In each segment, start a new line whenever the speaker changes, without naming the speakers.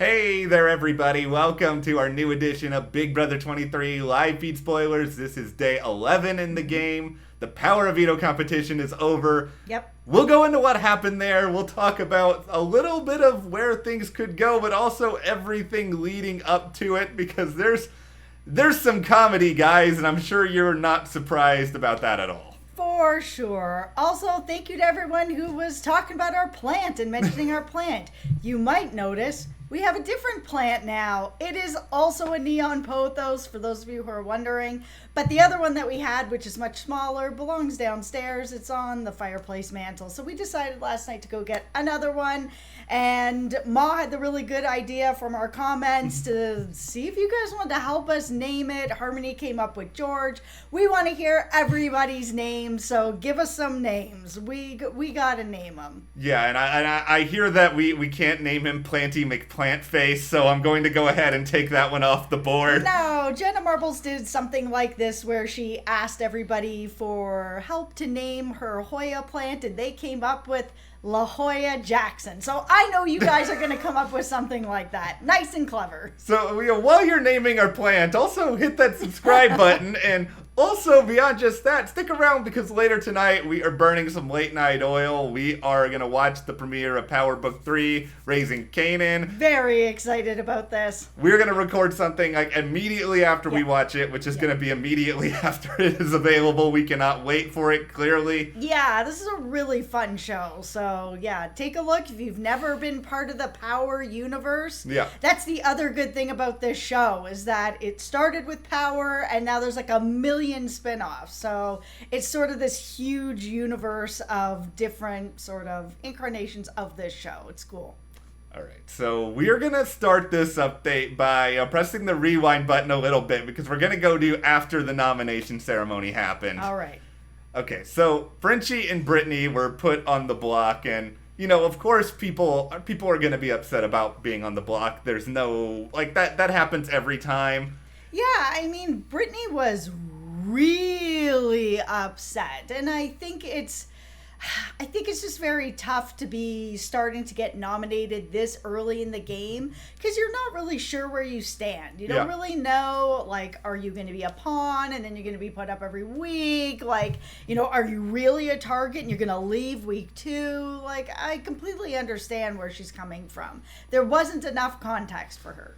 Hey there, everybody. Welcome to our new edition of Big Brother 23 live feed spoilers. This is day 11 in the game. The Power of Veto competition is over.
Yep.
We'll go into what happened there. We'll talk about a little bit of where things could go, but also everything leading up to it, because there's some comedy, guys, and I'm sure you're not surprised about that at all.
For sure. Also, thank you to everyone who was talking about our plant and mentioning our plant. You might notice we have a different plant now. It is also a neon pothos, for those of you who are wondering. But the other one that we had, which is much smaller, belongs downstairs. It's on the fireplace mantle. So we decided last night to go get another one. And Ma had the really good idea from our comments to see if you guys wanted to help us name it. Harmony came up with George. We want to hear everybody's name, so give us some names. We got to name them.
Yeah, and I hear that we can't name him Planty McPlantface, so I'm going to go ahead and take that one off the board.
No, Jenna Marbles did something like this where she asked everybody for help to name her Hoya plant, and they came up with La Jolla Jackson. So I know you guys are going to come up with something like that. Nice and clever.
So while you're naming our plant, also hit that subscribe button, and also beyond just that, stick around because later tonight we are burning some late night oil. We are going to watch the premiere of Power Book 3, Raising Kanan.
Very excited about this.
We're going to record something like immediately after we watch it, which is going to be immediately after it is available. We cannot wait for it, clearly.
Yeah, this is a really fun show. So, yeah, take a look if you've never been part of the Power universe.
Yeah.
That's the other good thing about this show is that it started with Power and now there's like a million spin-offs. So, it's sort of this huge universe of different sort of incarnations of this show. It's cool.
All right, so we are going to start this update by pressing the rewind button a little bit because we're going to go to after the nomination ceremony happened.
All right.
Okay, so Frenchie and Brittany were put on the block, and, you know, of course people are going to be upset about being on the block. There's no, like, that happens every time.
Yeah, I mean, Brittany was really upset, and I think it's just very tough to be starting to get nominated this early in the game because you're not really sure where you stand. You don't really know, like, are you going to be a pawn and then you're going to be put up every week? Like, you know, are you really a target and you're going to leave week 2? Like, I completely understand where she's coming from. There wasn't enough context for her.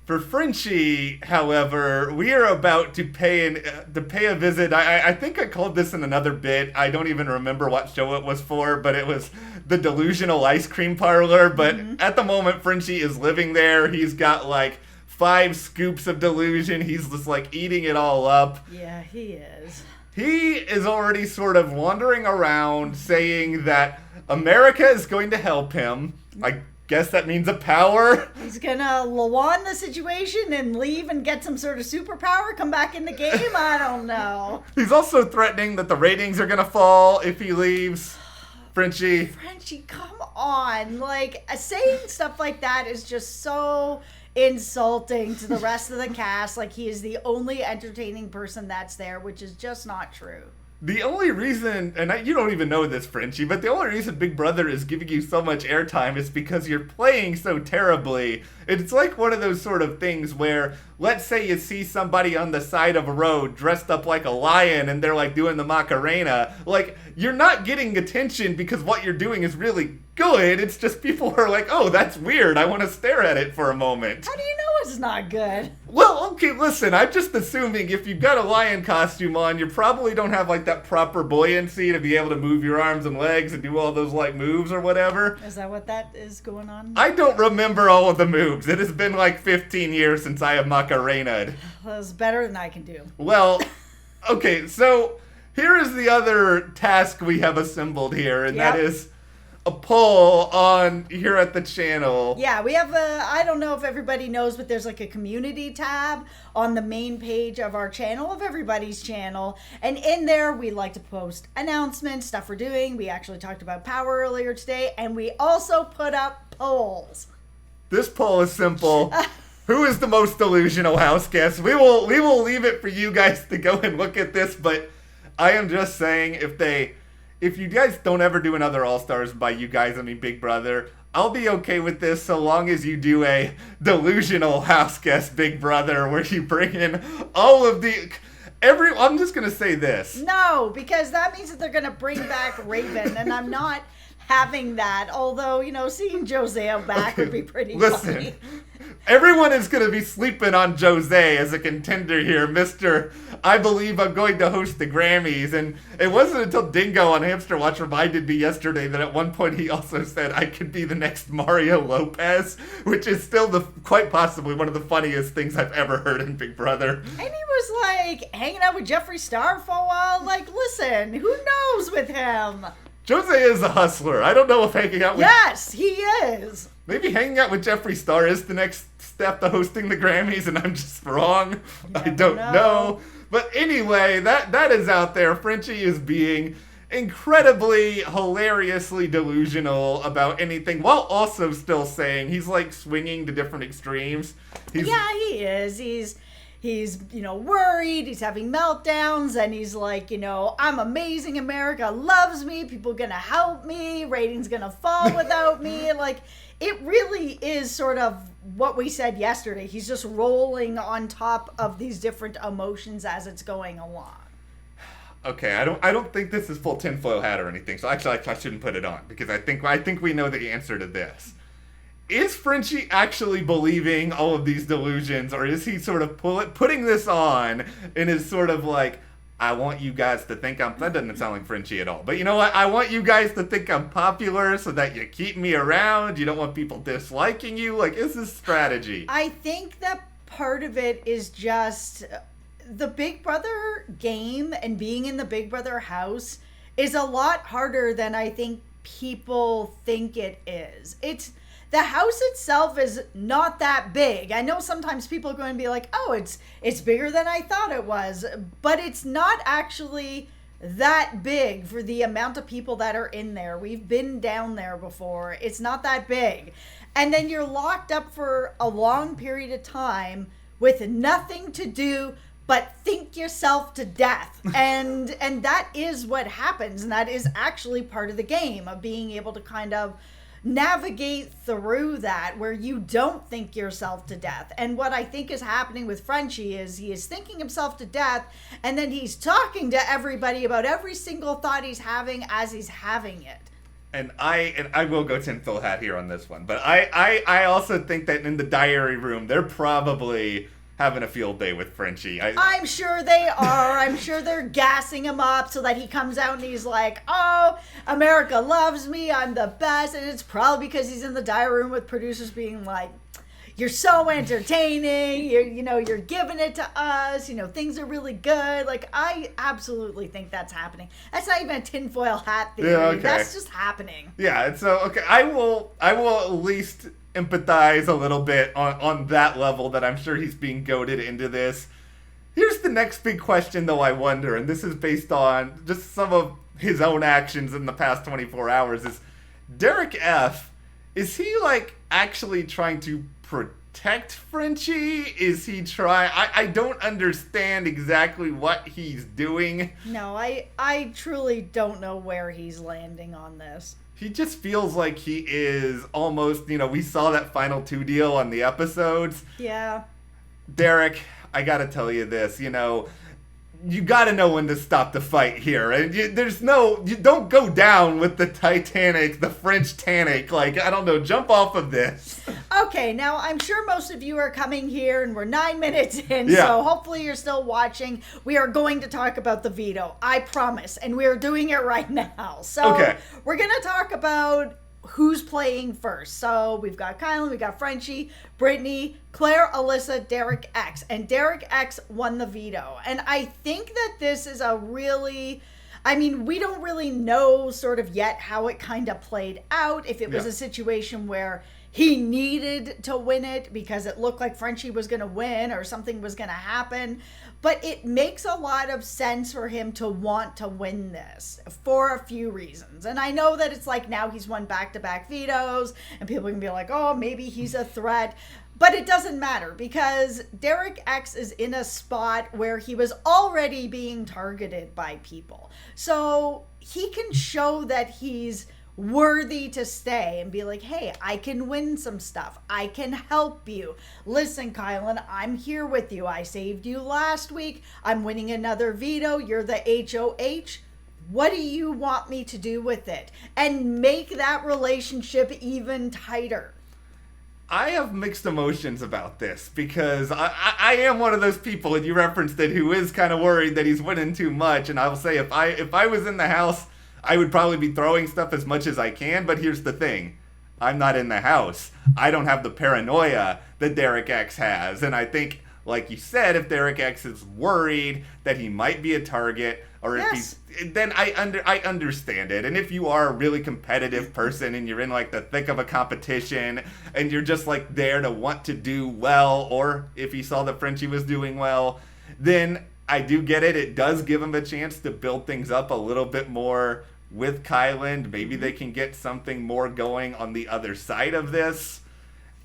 For Frenchie, however, we are about to pay a visit. I think I called this in another bit. I don't even remember what show it was for, but it was the Delusional Ice Cream Parlor. But at the moment, Frenchie is living there. He's got like 5 scoops of delusion. He's just like eating it all up.
Yeah, he is.
He is already sort of wandering around saying that America is going to help him. I guess that means a power.
He's gonna Lawan the situation and leave and get some sort of superpower, come back in the game? I don't know.
He's also threatening that the ratings are gonna fall if he leaves. Frenchie,
come on. Like, saying stuff like that is just so insulting to the rest of the cast. Like, he is the only entertaining person that's there, which is just not true.
The only reason, and you don't even know this, Frenchie, but the only reason Big Brother is giving you so much airtime is because you're playing so terribly. It's like one of those sort of things where, let's say you see somebody on the side of a road dressed up like a lion and they're like doing the Macarena. Like, you're not getting attention because what you're doing is really good. It's just people are like, oh, that's weird. I want to stare at it for a moment.
How do you know it's not good?
Well, okay, listen, I'm just assuming if you've got a lion costume on, you probably don't have like that proper buoyancy to be able to move your arms and legs and do all those like moves or whatever.
Is that what that is going on?
I don't remember all of the moves. It has been like 15 years since I have Macarena'd.
That's better than I can do.
Well, okay, so here is the other task we have assembled here, and that is a poll on here at the channel.
Yeah, we have I don't know if everybody knows, but there's like a community tab on the main page of our channel, of everybody's channel. And in there, we like to post announcements, stuff we're doing. We actually talked about Power earlier today, and we also put up polls.
This poll is simple. Who is the most delusional house guest? We will leave it for you guys to go and look at this, but I am just saying if you guys don't ever do another All-Stars, by you guys I mean Big Brother, I'll be okay with this so long as you do a delusional house guest Big Brother where you bring in all of the... I'm just going to say this.
No, because that means that they're going to bring back Raven, and I'm not having that. Although, seeing Josea back would be pretty funny.
Everyone is going to be sleeping on Jose as a contender here, Mr. I believe I'm going to host the Grammys. And it wasn't until Dingo on Hamster Watch reminded me yesterday that at one point he also said I could be the next Mario Lopez, which is still quite possibly one of the funniest things I've ever heard in Big Brother.
And he was like hanging out with Jeffree Star for a while. Like, listen, who knows with him?
Jose is a hustler. I don't know if hanging out with...
Yes, he is.
Maybe hanging out with Jeffree Star is the next step to hosting the Grammys, and I'm just wrong. I don't know. But anyway, that is out there. Frenchie is being incredibly, hilariously delusional about anything, while also still saying he's like swinging to different extremes.
Yeah, he is. He's worried, he's having meltdowns, and he's like, I'm amazing, America loves me, people gonna help me, ratings gonna fall without me. Like, it really is sort of what we said yesterday. He's just rolling on top of these different emotions as it's going along.
Okay, I don't think this is full tinfoil hat or anything, so actually I shouldn't put it on, because I think we know the answer to this. Is Frenchie actually believing all of these delusions, or is he sort of putting this on and is sort of like, I want you guys to think that doesn't sound like Frenchie at all, but you know what, I want you guys to think I'm popular so that you keep me around, you don't want people disliking you, like, is this strategy?
I think that part of it is just the Big Brother game, and being in the Big Brother house is a lot harder than I think people think it is. The house itself is not that big. I know sometimes people are going to be like, oh, it's bigger than I thought it was. But it's not actually that big for the amount of people that are in there. We've been down there before. It's not that big. And then you're locked up for a long period of time with nothing to do but think yourself to death. And that is what happens. And that is actually part of the game, of being able to kind of navigate through that, where you don't think yourself to death. And what I think is happening with Frenchie is he is thinking himself to death, and then he's talking to everybody about every single thought he's having as he's having it.
And I will go tinfoil hat here on this one, but I also think that in the diary room they're probably having a field day with Frenchie.
I'm sure they are. I'm sure they're gassing him up so that he comes out and he's like, oh, America loves me, I'm the best. And it's probably because he's in the diary room with producers being like, you're so entertaining, you're giving it to us, things are really good. Like, I absolutely think that's happening. That's not even a tinfoil hat theory.
Yeah, okay.
That's just happening.
Yeah, and so, okay, I will at least empathize a little bit on that level, that I'm sure he's being goaded into this. Here's the next big question, though, I wonder, and this is based on just some of his own actions in the past 24 hours, is Derek F., is he, like, actually trying to protect Frenchie? Is he trying... I don't understand exactly what he's doing.
No, I truly don't know where he's landing on this.
He just feels like he is almost, we saw that final 2 deal on the episodes.
Yeah.
Derek, I gotta tell you this, you gotta know when to stop the fight here. And you don't go down with the Titanic, the French Titanic. Like, I don't know, jump off of this.
Okay, now I'm sure most of you are coming here and we're 9 minutes in, so hopefully you're still watching. We are going to talk about the veto, I promise, and we're doing it right now. So we're gonna talk about who's playing first. So we've got Kylan, we've got Frenchie, Brittany, Claire, Alyssa, Derek X. And Derek X won the veto. And I think that this is we don't really know sort of yet how it kind of played out. If it was a situation where he needed to win it because it looked like Frenchie was going to win or something was going to happen. But it makes a lot of sense for him to want to win this for a few reasons. And I know that it's like now he's won back-to-back vetoes and people can be like, oh, maybe he's a threat. But it doesn't matter because Derek X is in a spot where he was already being targeted by people. So he can show that he's worthy to stay and be like, hey, I can win some stuff. I can help you. Listen, Kylan, I'm here with you. I saved you last week. I'm winning another veto. You're the HOH. What do you want me to do with it? And make that relationship even tighter.
I have mixed emotions about this because I am one of those people, and you referenced it, who is kind of worried that he's winning too much. And I will say, if I was in the house, I would probably be throwing stuff as much as I can. But here's the thing. I'm not in the house. I don't have the paranoia that Derek X has. And I think, like you said, if Derek X is worried that he might be a target, or if he's, then I understand it. And if you are a really competitive person and you're in like the thick of a competition and you're just like there to want to do well, or if he saw that Frenchie was doing well, then I do get it. It does give him a chance to build things up a little bit more with Kylan. Maybe they can get something more going on the other side of this.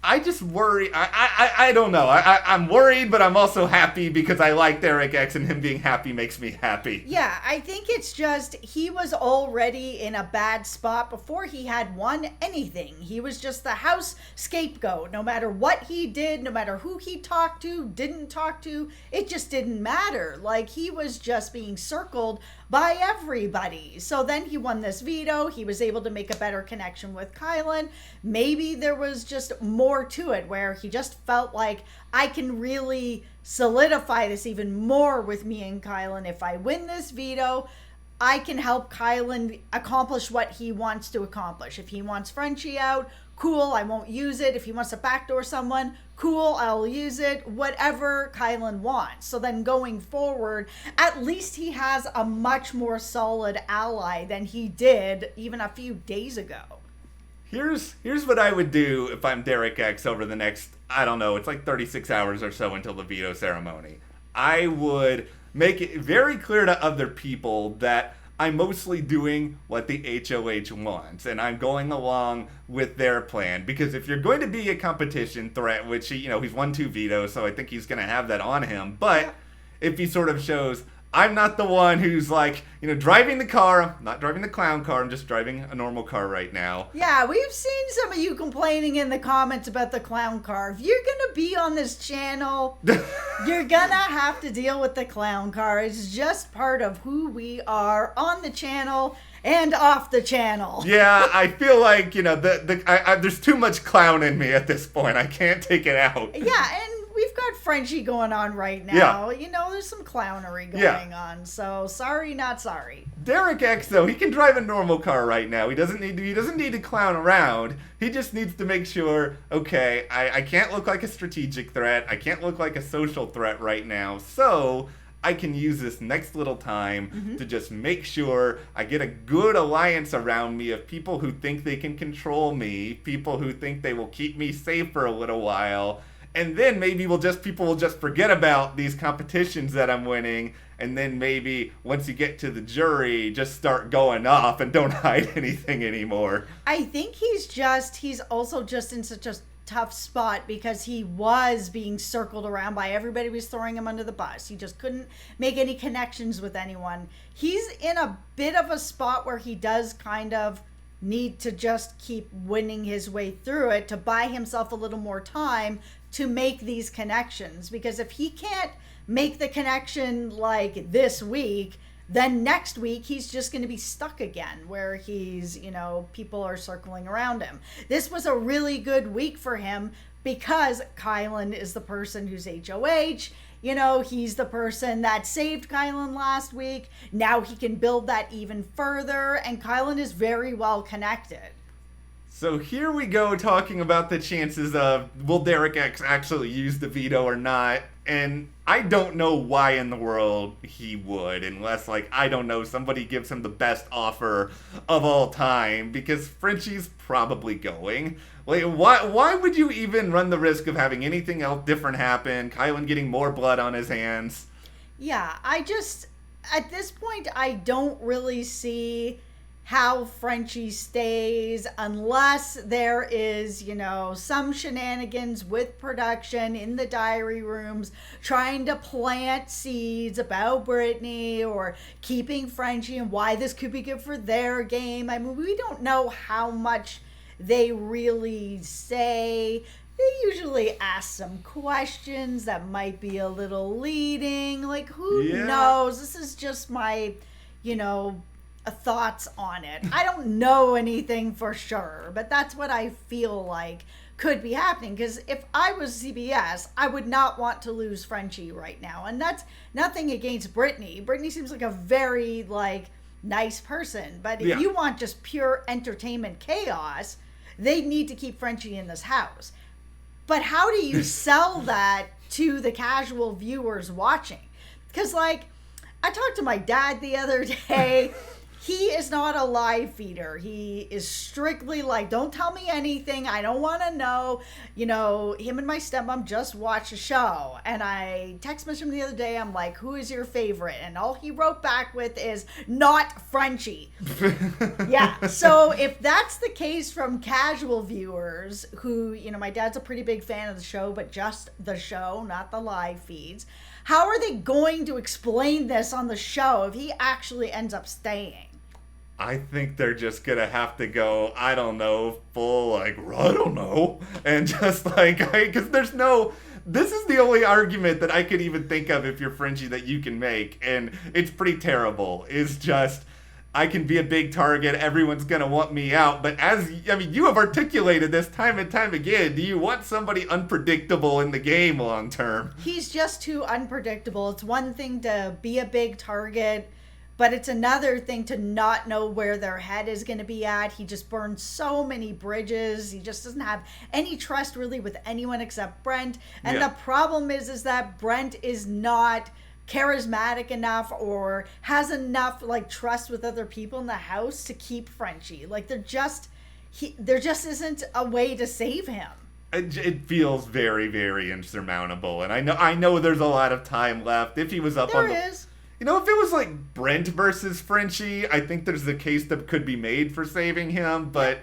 I just worry. I don't know. I'm worried, but I'm also happy because I like Derek X, and him being happy makes me happy.
Yeah, I think it's just he was already in a bad spot before he had won anything. He was just the house scapegoat. No matter what he did, no matter who he talked to, didn't talk to, it just didn't matter. Like, he was just being circled by everybody. So then he won this veto. He was able to make a better connection with Kylan. Maybe there was just more to it where he just felt like, I can really solidify this even more with me and Kylan. If I win this veto, I can help Kylan accomplish what he wants to accomplish. If he wants Frenchie out, cool, I won't use it. If he wants to backdoor someone, cool, I'll use it. Whatever Kylan wants. So then going forward, at least he has a much more solid ally than he did even a few days ago.
Here's what I would do if I'm Derek X over the next, I don't know, it's like 36 hours or so until the veto ceremony. I would make it very clear to other people that I'm mostly doing what the HOH wants, and I'm going along with their plan. Because if you're going to be a competition threat, which, he's won 2 vetoes, so I think he's going to have that on him. But if he sort of shows, I'm not the one who's like, driving the car. I'm not driving the clown car. I'm just driving a normal car right now.
Yeah, we've seen some of you complaining in the comments about the clown car. If you're going to be on this channel, you're going to have to deal with the clown car. It's just part of who we are on the channel and off the channel.
Yeah, I feel like, there's too much clown in me at this point. I can't take it out.
Yeah, and we've got Frenchie going on right now.
Yeah.
There's some clownery going on. So sorry, not sorry.
Derek X, though, he can drive a normal car right now. He doesn't need to clown around. He just needs to make sure, okay, I can't look like a strategic threat. I can't look like a social threat right now. So I can use this next little time to just make sure I get a good alliance around me of people who think they can control me, people who think they will keep me safe for a little while. And then maybe people will just forget about these competitions that I'm winning. And then maybe once you get to the jury, just start going off and don't hide anything anymore.
I think he's also just in such a tough spot because he was being circled around by everybody was throwing him under the bus. He just couldn't make any connections with anyone. He's in a bit of a spot where he does kind of need to just keep winning his way through it to buy himself a little more time to make these connections, because if he can't make the connection like this week, then next week he's just going to be stuck again where he's, people are circling around him. This was a really good week for him because Kylan is the person who's HOH. He's the person that saved Kylan last week. Now he can build that even further, and Kylan is very well connected.
So here we go talking about the chances of will Derek X actually use the veto or not. And I don't know why in the world he would, unless, I don't know, somebody gives him the best offer of all time, because Frenchie's probably going. Why would you even run the risk of having anything else different happen, Kylan getting more blood on his hands?
Yeah, at this point, I don't really see how Frenchie stays unless there is, some shenanigans with production in the diary rooms trying to plant seeds about Brittany or keeping Frenchie and why this could be good for their game. I mean, we don't know how much they really say. They usually ask some questions that might be a little leading. Like, who knows? This is just my, thoughts on it. I don't know anything for sure, but that's what I feel like could be happening. Because if I was CBS, I would not want to lose Frenchie right now. And that's nothing against Brittany. Brittany seems like a very, nice person. But if you want just pure entertainment chaos, they need to keep Frenchie in this house. But how do you sell that to the casual viewers watching? Because, I talked to my dad the other day. He is not a live feeder. He is strictly don't tell me anything. I don't want to know. Him and my stepmom just watched a show. And I text messaged him the other day. I'm like, who is your favorite? And all he wrote back with is, not Frenchie. Yeah. So if that's the case from casual viewers who, my dad's a pretty big fan of the show, but just the show, not the live feeds. How are they going to explain this on the show if he actually ends up staying?
I think they're just gonna have to go, I don't know, full, I don't know. And just because this is the only argument that I could even think of if you're Frenchie that you can make. And it's pretty terrible. It's just, I can be a big target, everyone's gonna want me out. But you have articulated this time and time again. Do you want somebody unpredictable in the game long term?
He's just too unpredictable. It's one thing to be a big target, but it's another thing to not know where their head is going to be at. He just burned so many bridges. He just doesn't have any trust really with anyone except Brent. And the problem is that Brent is not charismatic enough or has enough trust with other people in the house to keep Frenchie. There just isn't a way to save him.
It feels very, very insurmountable. And I know there's a lot of time left. If he was up on the...
There is.
If it was Brent versus Frenchie, I think there's a case that could be made for saving him, but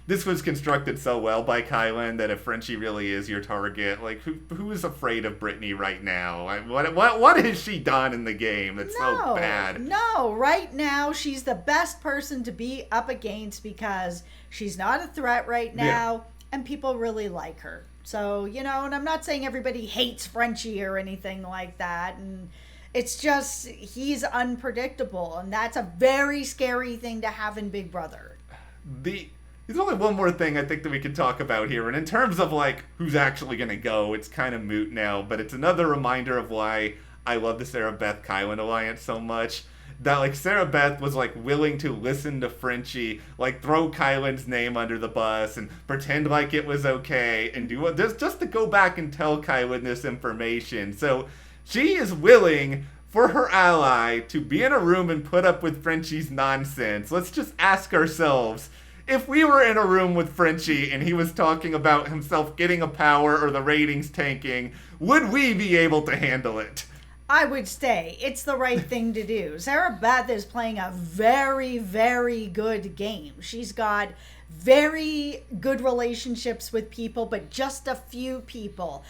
this was constructed so well by Kylan that if Frenchie really is your target, who is afraid of Brittany right now? What has she done in the game that's so bad?
No, right now she's the best person to be up against because she's not a threat right now, and people really like her. So, and I'm not saying everybody hates Frenchie or anything like that, and it's just, he's unpredictable, and that's a very scary thing to have in Big Brother.
There's only one more thing I think that we could talk about here, and in terms of, who's actually going to go, it's kind of moot now, but it's another reminder of why I love the Sarah Beth Kylan alliance so much. That, Sarah Beth was, willing to listen to Frenchie, throw Kylan's name under the bus and pretend like it was okay, and do just to go back and tell Kylan this information. So she is willing for her ally to be in a room and put up with Frenchie's nonsense. Let's just ask ourselves, if we were in a room with Frenchie and he was talking about himself getting a power or the ratings tanking, would we be able to handle it?
I would stay. It's the right thing to do. Sarah Beth is playing a very, very good game. She's got very good relationships with people, but just a few people.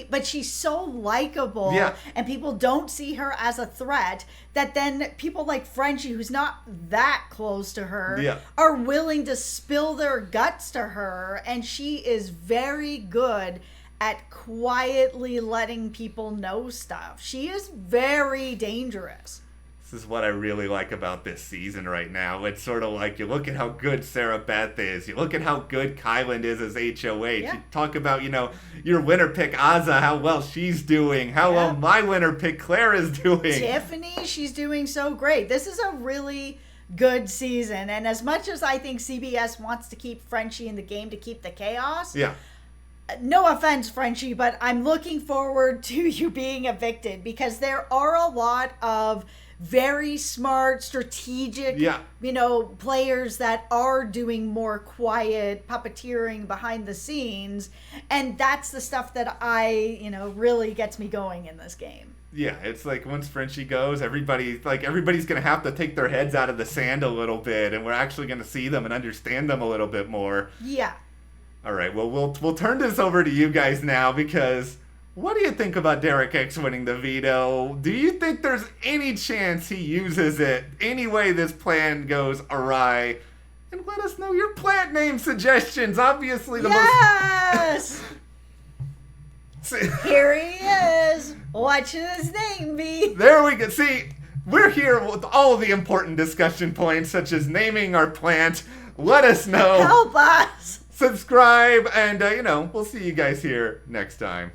But she's so likable, and people don't see her as a threat, that then people like Frenchie, who's not that close to her, are willing to spill their guts to her, and she is very good at quietly letting people know stuff. She is very dangerous.
This is what I really like about this season right now. It's sort of you look at how good Sarah Beth is. You look at how good Kylan is as HOH. You talk about, your winner pick, Azza, how well she's doing. How well my winner pick, Claire, is doing.
Tiffany, she's doing so great. This is a really good season. And as much as I think CBS wants to keep Frenchie in the game to keep the chaos... No offense, Frenchie, but I'm looking forward to you being evicted because there are a lot of very smart, strategic, players that are doing more quiet puppeteering behind the scenes. And that's the stuff that really gets me going in this game.
Yeah, it's like once Frenchie goes, everybody's gonna have to take their heads out of the sand a little bit, and we're actually gonna see them and understand them a little bit more.
Yeah.
All right, well we'll turn this over to you guys now, because what do you think about Derek X winning the veto? Do you think there's any chance he uses it any way this plan goes awry? And let us know your plant name suggestions. Obviously, the
Yes!
most.
Here he is. What should his name be?
There we go. See, we're here with all the important discussion points, such as naming our plant. Let us know.
Help us.
Subscribe, and, we'll see you guys here next time.